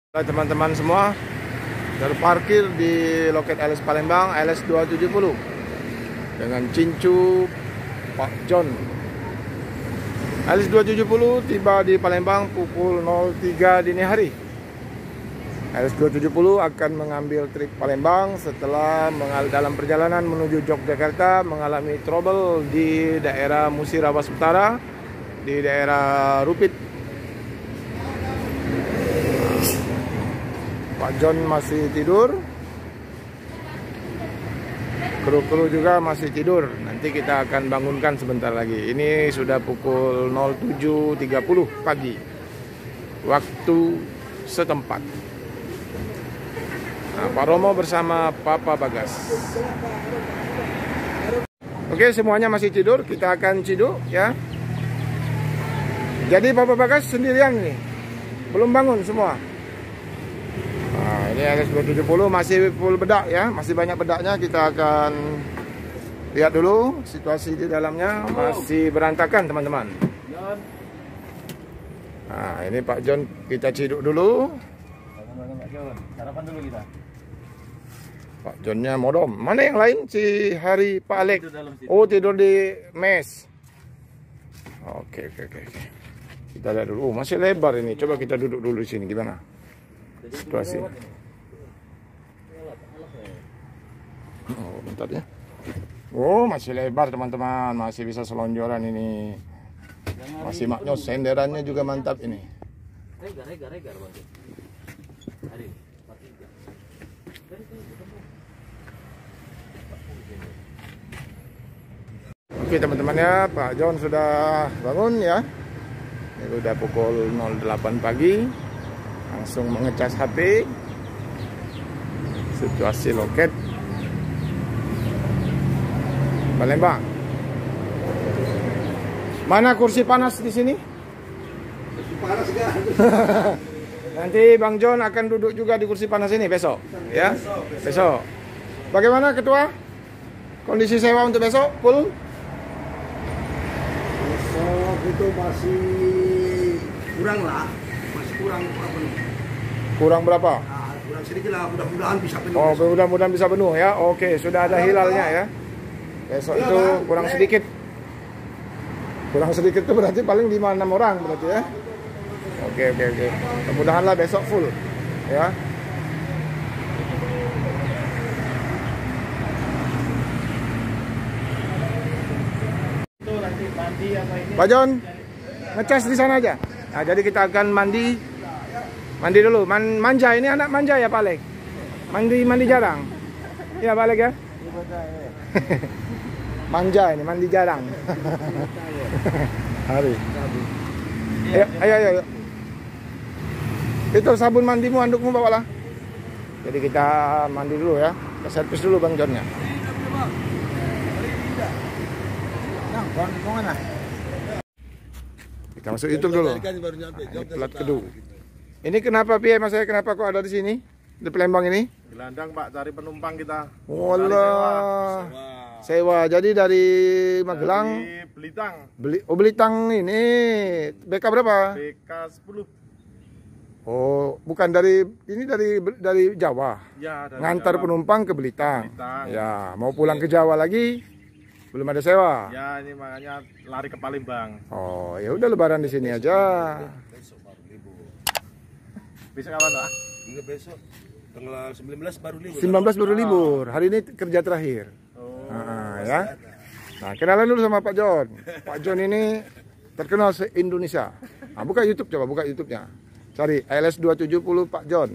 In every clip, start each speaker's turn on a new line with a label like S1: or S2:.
S1: Teman-teman semua terparkir di loket LS Palembang LS270 dengan Cincu Pak John. LS270 tiba di Palembang pukul 03 dini hari. LS270 akan mengambil trip Palembang setelah dalam perjalanan menuju Yogyakarta mengalami trouble di daerah Musirawas Utara, di daerah Rupit. Pak John masih tidur, kru-kru juga masih tidur. Nanti kita akan bangunkan sebentar lagi. Ini sudah pukul 07.30 pagi waktu setempat. Nah, Pak Romo bersama Papa Bagas. Oke, semuanya masih tidur. Kita akan ciduk ya. Jadi Papa Bagas sendirian nih, belum bangun semua. Nah, ini LS270 masih full bedak ya, masih banyak bedaknya. Kita akan lihat dulu situasi di dalamnya, masih berantakan teman-teman. Nah, ini Pak John, kita ciduk dulu.
S2: Sarapan dulu kita.
S1: Pak Johnnya modom. Mana yang lain? Si Hari, Pak Alek. Oh, tidur di mes. Oke. Kita lihat dulu. Oh, masih lebar ini. Coba kita duduk dulu di sini. Gimana situasi? Oh, bentar ya. Oh, masih lebar teman-teman. Masih bisa selonjoran ini. Masih maknyos. Senderannya juga mantap ini.
S2: Regar bang.
S1: Oke teman-teman ya, Pak John sudah bangun ya. Ini udah pukul 08 pagi. Langsung mengecas HP. Situasi loket Palembang. Mana kursi panas di sini?
S3: Kursi panas kan?
S1: Nanti Bang John akan duduk juga di kursi panas ini besok, ya. Besok. Bagaimana Ketua? Kondisi sewa untuk besok full?
S3: Besok itu masih kurang lah, masih kurang penuh.
S1: Kurang berapa?
S3: Nah, kurang sedikit lah, mudah-mudahan bisa penuh.
S1: Oh, mudah-mudahan bisa penuh ya. Oke, sudah ada hilalnya ya. Besok itu kurang sedikit. Kurang sedikit itu berarti paling 5-6 orang berarti ya. Oke. Mudah-mudahanlah besok full ya. Pak John, ngecas di sana aja. Nah, jadi kita akan mandi dulu. Manja, ini anak manja ya Pak Alek? Mandi jarang. Ya Pak Alek ya? Manja ini, mandi jarang. Hari. Ayo. Itu sabun mandimu, handukmu bawalah. Jadi kita mandi dulu ya. Kita servis dulu Bang Johnnya. Kita masuk YouTube dulu. Ini plat kedua. Ini kenapa Pi? Mas saya kenapa kok ada di sini? Di Palembang ini?
S4: Gelandang Pak, cari penumpang kita.
S1: Wallah. Sewa. Jadi dari Magelang.
S4: Dari Belitang.
S1: Belitang ini. BK berapa?
S4: BK 10.
S1: Oh, bukan dari ini dari Jawa.
S4: Ya, dari
S1: Ngantar
S4: Jawa.
S1: penumpang ke Belitang.
S4: Belitang.
S1: Ya, mau pulang ke Jawa lagi. Belum ada sewa.
S4: Ya, ini makanya lari ke Palembang.
S1: Oh, ya udah lebaran di sini aja.
S4: Bisa kapan, Pak?
S3: Hingga besok tanggal 19 baru libur.
S1: 19 baru libur. Hari ini kerja terakhir. Ya. Nah, kenalan dulu sama Pak John. Pak John ini terkenal se-Indonesia. Nah, buka YouTube, coba buka YouTube-nya. Cari LS270 Pak John.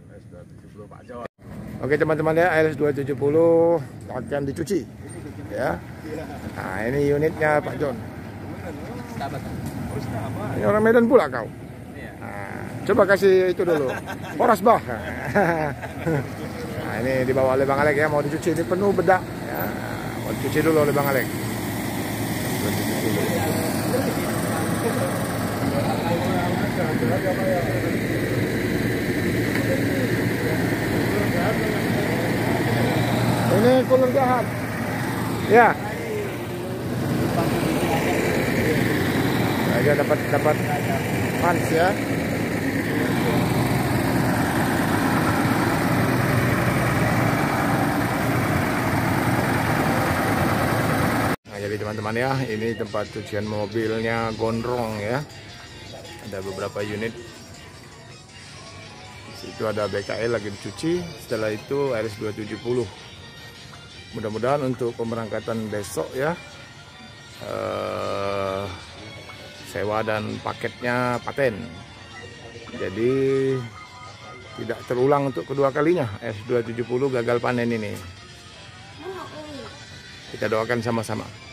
S4: LS270 Pak John.
S1: Oke teman-teman ya, LS270 akan dicuci. Ya. Nah, ini unitnya Pak John. Ini orang Medan pula kau. Nah, coba kasih itu dulu. Horas bah. Nah, ini dibawa oleh Bang Alek ya, mau dicuci. Ini penuh bedak ya. Mau dicuci dulu oleh Bang Alek. Ini cooler jahat. Ya. Aja dapat fans ya. teman-teman ya. Ini tempat cucian mobilnya Gondrong ya. Ada beberapa unit. Di situ ada BKL lagi dicuci. Setelah itu RS 270. Mudah-mudahan untuk pemberangkatan besok ya, sewa dan paketnya paten. Jadi tidak terulang untuk kedua kalinya RS 270 gagal panen ini. Kita doakan sama-sama.